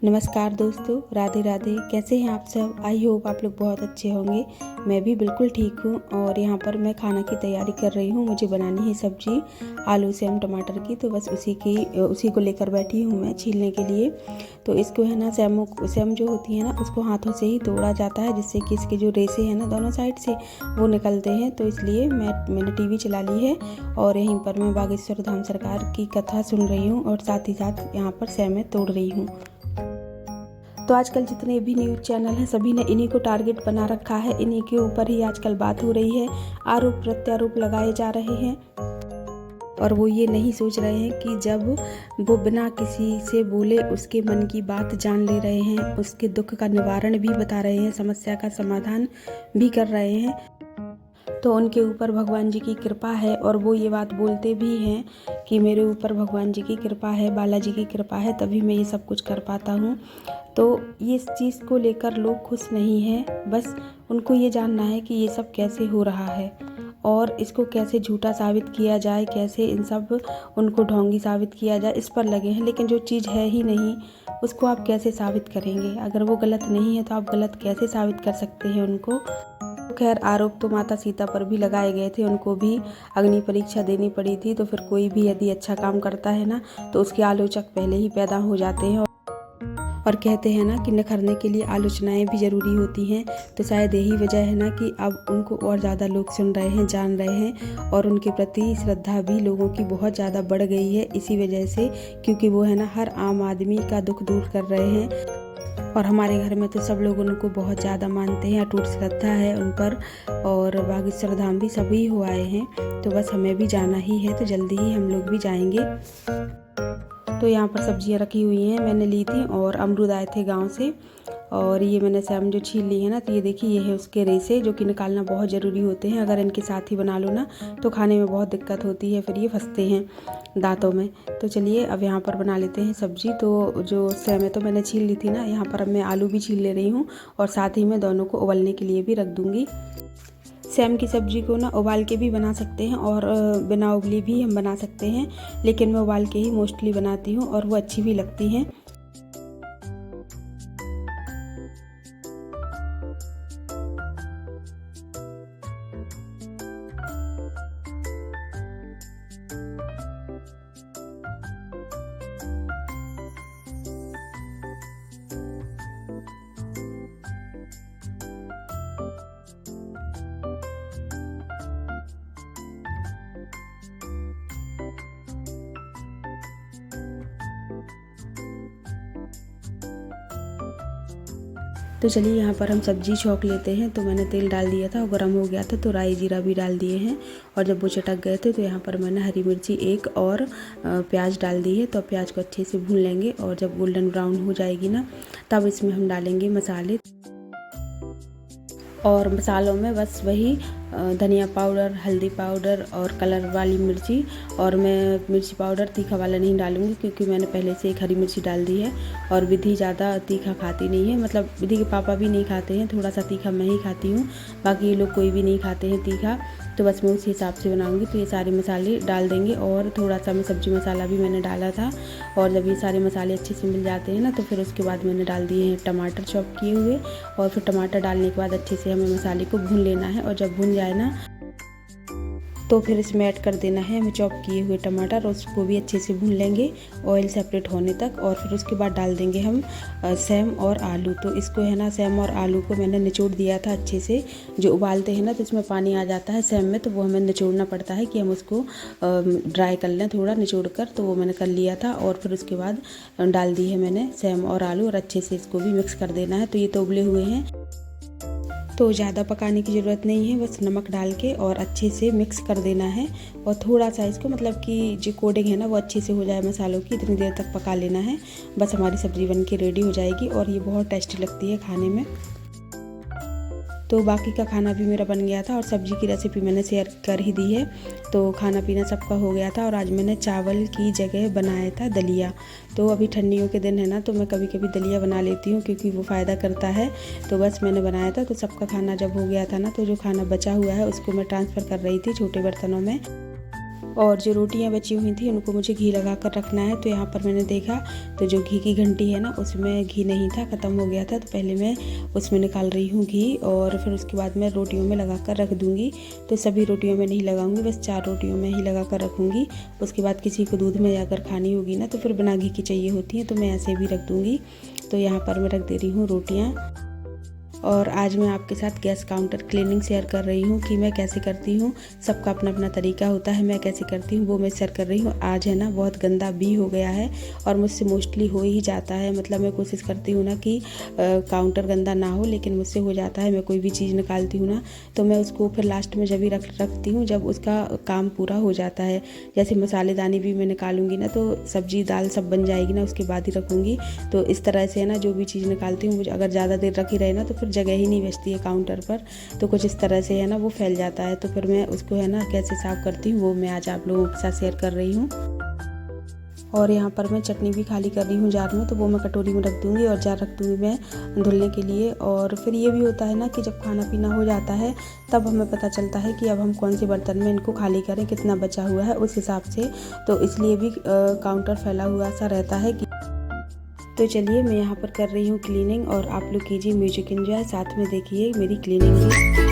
नमस्कार दोस्तों, राधे राधे। कैसे हैं आप सब? आई होप आप लोग बहुत अच्छे होंगे। मैं भी बिल्कुल ठीक हूँ। और यहाँ पर मैं खाना की तैयारी कर रही हूँ। मुझे बनानी है सब्जी आलू सेम टमाटर की, तो बस उसी को लेकर बैठी हूँ मैं छीलने के लिए। तो इसको है ना सेम जो होती है ना, उसको हाथों से ही तोड़ा जाता है, जिससे कि इसके जो रेसे हैं ना दोनों साइड से वो निकलते हैं। तो इसलिए मैंने टीवी चला ली है और यहीं पर मैं बागेश्वर धाम सरकार की कथा सुन रही हूँ और साथ ही साथ यहाँ पर सेमें तोड़ रही हूँ। तो आजकल जितने भी न्यूज़ चैनल हैं सभी ने इन्हीं को टारगेट बना रखा है। इन्हीं के ऊपर ही आजकल बात हो रही है, आरोप प्रत्यारोप लगाए जा रहे हैं। और वो ये नहीं सोच रहे हैं कि जब वो बिना किसी से बोले उसके मन की बात जान ले रहे हैं, उसके दुख का निवारण भी बता रहे हैं, समस्या का समाधान भी कर रहे हैं, तो उनके ऊपर भगवान जी की कृपा है। और वो ये बात बोलते भी हैं कि मेरे ऊपर भगवान जी की कृपा है, बालाजी की कृपा है, तभी मैं ये सब कुछ कर पाता हूँ। तो ये इस चीज़ को लेकर लोग खुश नहीं हैं। बस उनको ये जानना है कि ये सब कैसे हो रहा है और इसको कैसे झूठा साबित किया जाए, कैसे इन सब उनको ढोंगी साबित किया जाए, इस पर लगे हैं। लेकिन जो चीज़ है ही नहीं उसको आप कैसे साबित करेंगे? अगर वो गलत नहीं है तो आप गलत कैसे साबित कर सकते हैं उनको? खैर, आरोप तो माता सीता पर भी लगाए गए थे, उनको भी अग्नि परीक्षा देनी पड़ी थी। तो फिर कोई भी यदि अच्छा काम करता है ना तो उसके आलोचक पहले ही पैदा हो जाते हैं। और कहते हैं ना कि निखरने के लिए आलोचनाएं भी ज़रूरी होती हैं। तो शायद यही वजह है ना कि अब उनको और ज़्यादा लोग सुन रहे हैं, जान रहे हैं, और उनके प्रति श्रद्धा भी लोगों की बहुत ज़्यादा बढ़ गई है इसी वजह से, क्योंकि वो है ना हर आम आदमी का दुख दूर कर रहे हैं। और हमारे घर में तो सब लोग उनको बहुत ज़्यादा मानते हैं, अटूट श्रद्धा है उन पर। और बागेश्वर धाम भी सभी हो आए हैं, तो बस हमें भी जाना ही है, तो जल्दी ही हम लोग भी जाएंगे। तो यहाँ पर सब्जियाँ रखी हुई हैं, मैंने ली थी, और अमरूद आए थे गांव से। और ये मैंने सेम जो छील ली है ना, तो ये देखिए ये है उसके रेसे, जो कि निकालना बहुत ज़रूरी होते हैं। अगर इनके साथ ही बना लो ना तो खाने में बहुत दिक्कत होती है, फिर ये फंसते हैं दांतों में। तो चलिए अब यहाँ पर बना लेते हैं सब्जी। तो जो सेम तो मैंने छील ली थी ना, यहाँ पर अब मैं आलू भी छील ले रही हूँ और साथ ही मैं दोनों को उबलने के लिए भी रख दूँगी। सेम की सब्ज़ी को ना उबाल के भी बना सकते हैं और बिना उबली भी हम बना सकते हैं, लेकिन मैं उबाल के ही मोस्टली बनाती हूँ और वो अच्छी भी लगती हैं। तो चलिए यहाँ पर हम सब्जी छौंक लेते हैं। तो मैंने तेल डाल दिया था और गर्म हो गया था, तो राई जीरा भी डाल दिए हैं। और जब वो चटक गए थे तो यहाँ पर मैंने हरी मिर्ची एक और प्याज डाल दी है। तो प्याज को अच्छे से भून लेंगे और जब गोल्डन ब्राउन हो जाएगी ना, तब इसमें हम डालेंगे मसाले। और मसालों में बस वही धनिया पाउडर, हल्दी पाउडर और कलर वाली मिर्ची। और मैं मिर्ची पाउडर तीखा वाला नहीं डालूँगी, क्योंकि मैंने पहले से एक हरी मिर्ची डाल दी है। और विधि ज़्यादा तीखा खाती नहीं है, मतलब विधि के पापा भी नहीं खाते हैं, थोड़ा सा तीखा मैं ही खाती हूँ, बाकी ये लोग कोई भी नहीं खाते हैं तीखा। तो बस मैं उसी हिसाब से बनाऊँगी। तो ये सारे मसाले डाल देंगे और थोड़ा सा मैं सब्जी मसाला भी मैंने डाला था। और जब ये सारे मसाले अच्छे से मिल जाते हैं ना, तो फिर उसके बाद मैंने डाल दिए हैं टमाटर चॉप किए हुए। और फिर टमाटर डालने के बाद अच्छे से हमें मसाले को भून लेना है। और जब भून जाए ना तो फिर इसमें ऐड कर देना है हमें चॉप किए हुए टमाटर, और उसको भी अच्छे से भून लेंगे ऑयल सेपरेट होने तक। और फिर उसके बाद डाल देंगे हम सेम और आलू। तो इसको है ना सेम और आलू को मैंने निचोड़ दिया था अच्छे से। जो उबालते हैं ना तो इसमें पानी आ जाता है सेम में, तो वो हमें निचोड़ना पड़ता है कि हम उसको ड्राई कर लें थोड़ा निचोड़ कर। तो वो मैंने कर लिया था और फिर उसके बाद डाल दी है मैंने सेम और आलू, और अच्छे से इसको भी मिक्स कर देना है। तो ये तो उबले हुए हैं, तो ज़्यादा पकाने की ज़रूरत नहीं है, बस नमक डाल के और अच्छे से मिक्स कर देना है। और थोड़ा सा इसको मतलब कि जो कोटिंग है ना वो अच्छे से हो जाए मसालों की, इतनी देर तक पका लेना है। बस हमारी सब्ज़ी बन के रेडी हो जाएगी और ये बहुत टेस्टी लगती है खाने में। तो बाकी का खाना भी मेरा बन गया था और सब्ज़ी की रेसिपी मैंने शेयर कर ही दी है। तो खाना पीना सबका हो गया था। और आज मैंने चावल की जगह बनाया था दलिया। तो अभी ठंडियों के दिन है ना, तो मैं कभी कभी दलिया बना लेती हूँ, क्योंकि वो फ़ायदा करता है। तो बस मैंने बनाया था। तो सबका खाना जब हो गया था ना, तो जो खाना बचा हुआ है उसको मैं ट्रांसफ़र कर रही थी छोटे बर्तनों में। और जो रोटियां बची हुई थी उनको मुझे घी लगा कर रखना है। तो यहाँ पर मैंने देखा तो जो घी की घंटी है ना उसमें घी नहीं था, ख़त्म हो गया था। तो पहले मैं उसमें निकाल रही हूँ घी और फिर उसके बाद मैं रोटियों में लगा कर रख दूँगी। तो सभी रोटियों में नहीं लगाऊंगी, बस 4 रोटियों में ही लगा कर रखूँगी। उसके बाद किसी को दूध में जाकर खानी होगी ना तो फिर बिना घी की चाहिए होती हैं, तो मैं ऐसे भी रख दूँगी। तो यहाँ पर मैं रख दे रही हूँ रोटियाँ। और आज मैं आपके साथ गैस काउंटर क्लीनिंग शेयर कर रही हूँ कि मैं कैसे करती हूँ। सबका अपना अपना तरीका होता है, मैं कैसे करती हूँ वो मैं शेयर कर रही हूँ। आज है ना बहुत गंदा भी हो गया है और मुझसे मोस्टली हो ही जाता है। मतलब मैं कोशिश करती हूँ ना कि काउंटर गंदा ना हो, लेकिन मुझसे हो जाता है। मैं कोई भी चीज़ निकालती हूँ ना तो मैं उसको फिर लास्ट में जब भी रखती हूँ जब उसका काम पूरा हो जाता है। जैसे मसालेदानी भी मैं निकालूंगी ना तो सब्जी दाल सब बन जाएगी ना, उसके बाद ही रखूँगी। तो इस तरह से है ना जो भी चीज़ निकालती हूँ, मुझे अगर ज़्यादा देर रखी रहे ना तो फिर जगह ही नहीं बचती है काउंटर पर। तो कुछ इस तरह से है ना वो फैल जाता है। तो फिर मैं उसको है ना कैसे साफ़ करती हूँ वो मैं आज आप लोगों के साथ शेयर कर रही हूँ। और यहाँ पर मैं चटनी भी खाली कर रही हूँ जार में, तो वो मैं कटोरी में रख दूँगी और जार रख दूँगी मैं धुलने के लिए। और फिर ये भी होता है ना कि जब खाना पीना हो जाता है तब हमें पता चलता है कि अब हम कौन से बर्तन में इनको खाली करें, कितना बचा हुआ है उस हिसाब से। तो इसलिए भी काउंटर फैला हुआ सा रहता है कि तो चलिए मैं यहाँ पर कर रही हूँ क्लीनिंग और आप लोग कीजिए म्यूजिक एंजॉय, साथ में देखिए मेरी क्लीनिंग भी।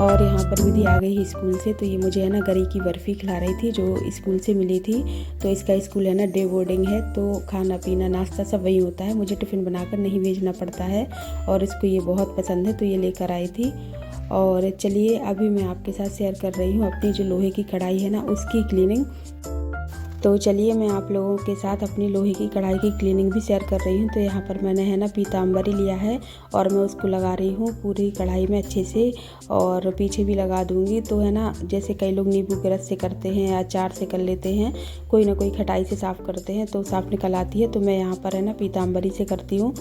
और यहाँ पर विधि आ गई स्कूल से, तो ये मुझे है ना गरी की बर्फ़ी खिला रही थी जो स्कूल से मिली थी। तो इसका स्कूल है ना डे बोर्डिंग है, तो खाना पीना नाश्ता सब वही होता है, मुझे टिफ़िन बनाकर नहीं भेजना पड़ता है। और इसको ये बहुत पसंद है तो ये लेकर आई थी। और चलिए अभी मैं आपके साथ शेयर कर रही हूँ अपनी जो लोहे की कढ़ाई है ना उसकी क्लीनिंग। तो चलिए मैं आप लोगों के साथ अपनी लोहे की कढ़ाई की क्लीनिंग भी शेयर कर रही हूँ। तो यहाँ पर मैंने है ना पीताम्बरी लिया है और मैं उसको लगा रही हूँ पूरी कढ़ाई में अच्छे से, और पीछे भी लगा दूँगी। तो है ना जैसे कई लोग नींबू के रस से करते हैं या अचार से कर लेते हैं, कोई ना कोई खटाई से साफ़ करते हैं तो साफ़ निकल आती है। तो मैं यहाँ पर है ना पीताम्बरी से करती हूँ।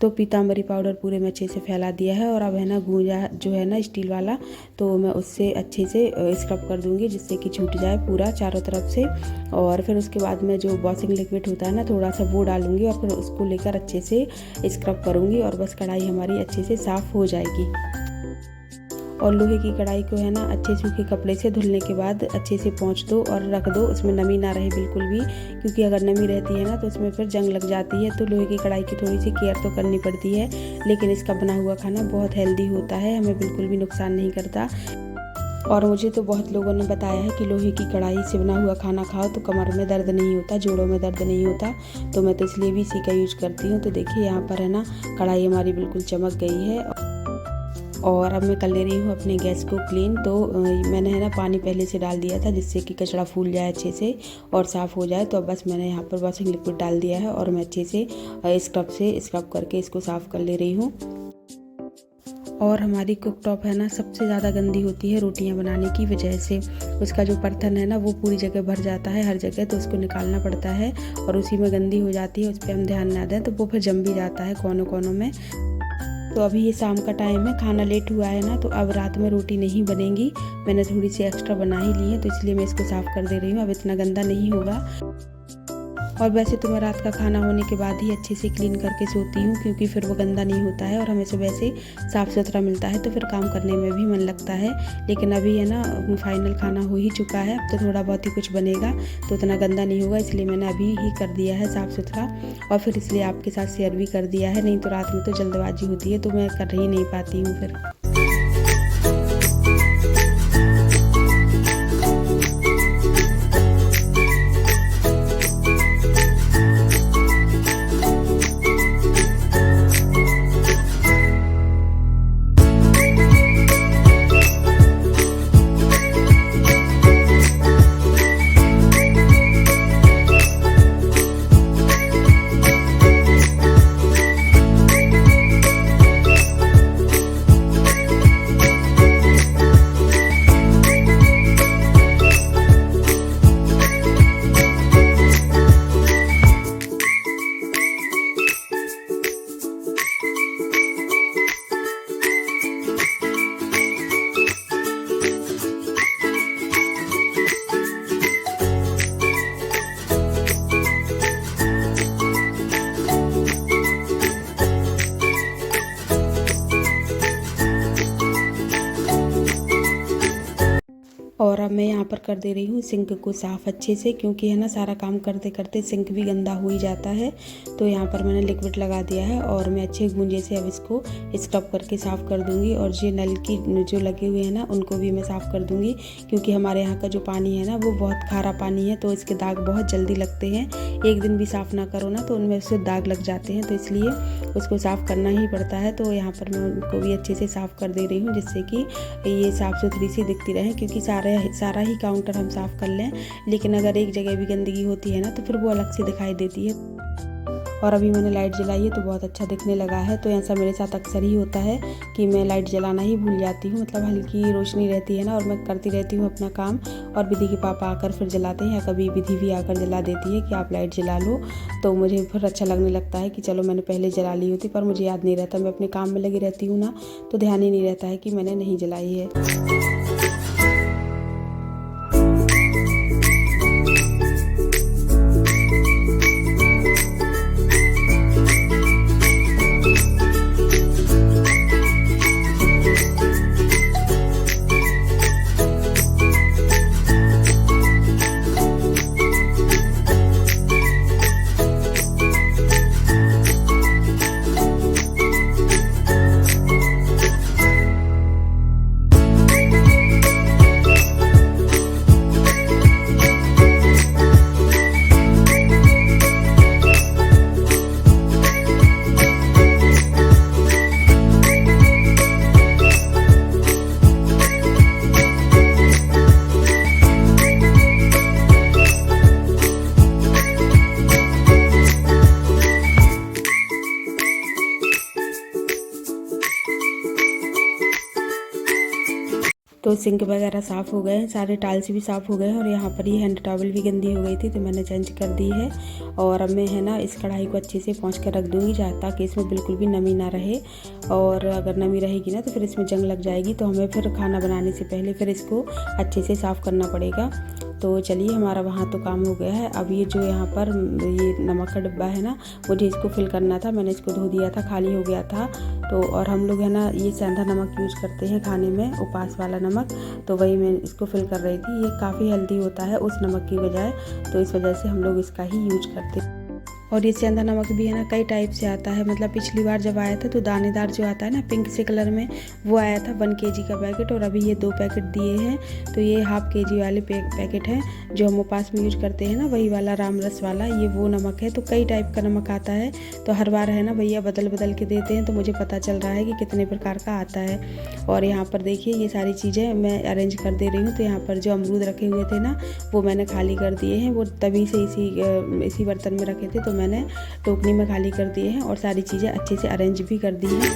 तो पीताम्बरी पाउडर पूरे में अच्छे से फैला दिया है और अब है ना गूंजा जो है ना स्टील वाला, तो मैं उससे अच्छे से स्क्रब कर दूंगी जिससे कि छूट जाए पूरा चारों तरफ से। और फिर उसके बाद में जो वॉशिंग लिक्विड होता है ना थोड़ा सा वो डालूंगी और फिर उसको लेकर अच्छे से स्क्रब करूंगी और बस कढ़ाई हमारी अच्छे से साफ़ हो जाएगी। और लोहे की कढ़ाई को है ना अच्छे सूखे कपड़े से धुलने के बाद अच्छे से पोंछ दो और रख दो, उसमें नमी ना रहे बिल्कुल भी, क्योंकि अगर नमी रहती है ना तो उसमें फिर जंग लग जाती है। तो लोहे की कढ़ाई की थोड़ी सी केयर तो करनी पड़ती है, लेकिन इसका बना हुआ खाना बहुत हेल्दी होता है, हमें बिल्कुल भी नुकसान नहीं करता। और मुझे तो बहुत लोगों ने बताया है कि लोहे की कढ़ाई से बना हुआ खाना खाओ तो कमर में दर्द नहीं होता, जोड़ों में दर्द नहीं होता, तो मैं तो इसलिए भी इसी का यूज करती हूँ। तो देखिए यहाँ पर है ना कढ़ाई हमारी बिल्कुल चमक गई है। और अब मैं कर ले रही हूँ अपने गैस को क्लीन। तो मैंने है ना पानी पहले से डाल दिया था जिससे कि कचरा फूल जाए अच्छे से और साफ़ हो जाए। तो अब बस मैंने यहाँ पर वॉशिंग लिक्विड डाल दिया है और मैं अच्छे से स्क्रब करके इसको साफ़ कर ले रही हूँ। और हमारी कुक टॉप है ना सबसे ज़्यादा गंदी होती है रोटियां बनाने की वजह से। उसका जो बर्तन है ना वो पूरी जगह भर जाता है हर जगह, तो उसको निकालना पड़ता है और उसी में गंदी हो जाती है। उस पर हम ध्यान ना दें तो वो फिर जम भी जाता है कोनों कोनों में। तो अभी ये शाम का टाइम है, खाना लेट हुआ है ना, तो अब रात में रोटी नहीं बनेगी। मैंने थोड़ी सी एक्स्ट्रा बना ही ली है तो इसलिए मैं इसको साफ़ कर दे रही हूँ, अब इतना गंदा नहीं होगा। और वैसे तो मैं रात का खाना होने के बाद ही अच्छे से क्लीन करके सोती हूँ, क्योंकि फिर वो गंदा नहीं होता है और हमें सुबह से साफ़ सुथरा मिलता है, तो फिर काम करने में भी मन लगता है। लेकिन अभी है ना फाइनल खाना हो ही चुका है, अब तो थोड़ा बहुत ही कुछ बनेगा तो उतना गंदा नहीं होगा, इसलिए मैंने अभी ही कर दिया है साफ़ सुथरा और फिर इसलिए आपके साथ शेयर भी कर दिया है। नहीं तो रात में तो जल्दबाजी होती है तो मैं कर ही नहीं पाती हूँ फिर। और अब मैं यहाँ पर कर दे रही हूँ सिंक को साफ़ अच्छे से, क्योंकि है ना सारा काम करते करते सिंक भी गंदा हो ही जाता है। तो यहाँ पर मैंने लिक्विड लगा दिया है और मैं अच्छे गूंजे से अब इसको स्क्रब करके साफ़ कर दूँगी। और जो नल की जो लगे हुए हैं ना उनको भी मैं साफ़ कर दूँगी, क्योंकि हमारे यहाँ का जो पानी है ना वो बहुत खारा पानी है, तो इसके दाग बहुत जल्दी लगते हैं। एक दिन भी साफ़ ना करो ना तो उनमें से दाग लग जाते हैं, तो इसलिए उसको साफ़ करना ही पड़ता है। तो यहाँ पर मैं उनको भी अच्छे से साफ़ कर दे रही हूँ जिससे कि ये साफ़ सुथरी सी दिखती रहे, क्योंकि सारा ही काउंटर हम साफ़ कर लें, लेकिन अगर एक जगह भी गंदगी होती है ना तो फिर वो अलग से दिखाई देती है। और अभी मैंने लाइट जलाई है तो बहुत अच्छा दिखने लगा है। तो ऐसा मेरे साथ अक्सर ही होता है कि मैं लाइट जलाना ही भूल जाती हूँ, मतलब हल्की रोशनी रहती है ना और मैं करती रहती हूँ अपना काम, और विधि के पापा आकर फिर जलाते हैं या कभी विधि भी आकर जला देती है कि आप लाइट जला लो। तो मुझे फिर अच्छा लगने लगता है कि चलो मैंने पहले जला ली होती, पर मुझे याद नहीं रहता, मैं अपने काम में लगी रहती हूँ ना तो ध्यान ही नहीं रहता है कि मैंने नहीं जलाई है। तो सिंक वगैरह साफ़ हो गए हैं, सारे टाइल्स भी साफ़ हो गए हैं और यहाँ पर ये हैंड टॉवल भी गंदी हो गई थी तो मैंने चेंज कर दी है। और अब मैं है ना इस कढ़ाई को अच्छे से पोंछ कर रख दूँगी ताकि इसमें बिल्कुल भी नमी ना रहे। और अगर नमी रहेगी ना तो फिर इसमें जंग लग जाएगी, तो हमें फिर खाना बनाने से पहले फिर इसको अच्छे से साफ़ करना पड़ेगा। तो चलिए हमारा वहाँ तो काम हो गया है। अब ये जो यहाँ पर ये नमक का डिब्बा है ना, मुझे इसको फिल करना था, मैंने इसको धो दिया था, खाली हो गया था। तो और हम लोग है ना ये सेंधा नमक यूज़ करते हैं खाने में, उपास वाला नमक, तो वही मैं इसको फिल कर रही थी। ये काफ़ी हेल्दी होता है उस नमक की बजाय, तो इस वजह से हम लोग इसका ही यूज करते हैं। और ये सेंधा नमक भी है ना कई टाइप से आता है, मतलब पिछली बार जब आया था तो दानेदार जो आता है ना पिंक से कलर में, वो आया था 1 kg का पैकेट, और अभी ये 2 पैकेट दिए हैं। तो ये ½ kg वाले पैकेट हैं जो हम उपास में यूज करते हैं ना, वही वाला राम रस वाला, ये वो नमक है। तो कई टाइप का नमक आता है, तो हर बार है ना भैया बदल बदल के देते हैं, तो मुझे पता चल रहा है कि कितने प्रकार का आता है। और यहाँ पर देखिए ये सारी चीज़ें मैं अरेंज कर दे रही हूँ। तो यहाँ पर जो अमरूद रखे हुए थे ना वो मैंने खाली कर दिए हैं, वो तभी से इसी बर्तन में रखे थे, तो मैंने टोकनी में खाली कर दिए हैं और सारी चीज़ें अच्छे से अरेंज भी कर दी हैं।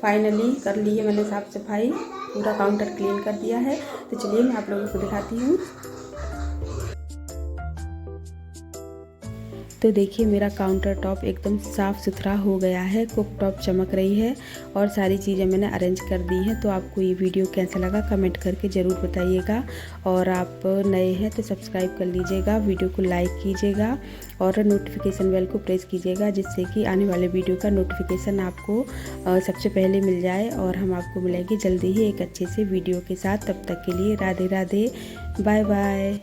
फाइनली कर ली है मैंने साफ़ सफाई, पूरा काउंटर क्लीन कर दिया है। तो चलिए मैं आप लोगों को दिखाती हूँ। तो देखिए मेरा काउंटर टॉप एकदम साफ़ सुथरा हो गया है, कुक टॉप चमक रही है और सारी चीज़ें मैंने अरेंज कर दी हैं। तो आपको ये वीडियो कैसा लगा कमेंट करके ज़रूर बताइएगा, और आप नए हैं तो सब्सक्राइब कर लीजिएगा, वीडियो को लाइक कीजिएगा और नोटिफिकेशन बेल को प्रेस कीजिएगा, जिससे कि आने वाले वीडियो का नोटिफिकेशन आपको सबसे पहले मिल जाए। और हम आपको मिलेंगे जल्दी ही एक अच्छे से वीडियो के साथ। तब तक के लिए राधे राधे, बाय बाय।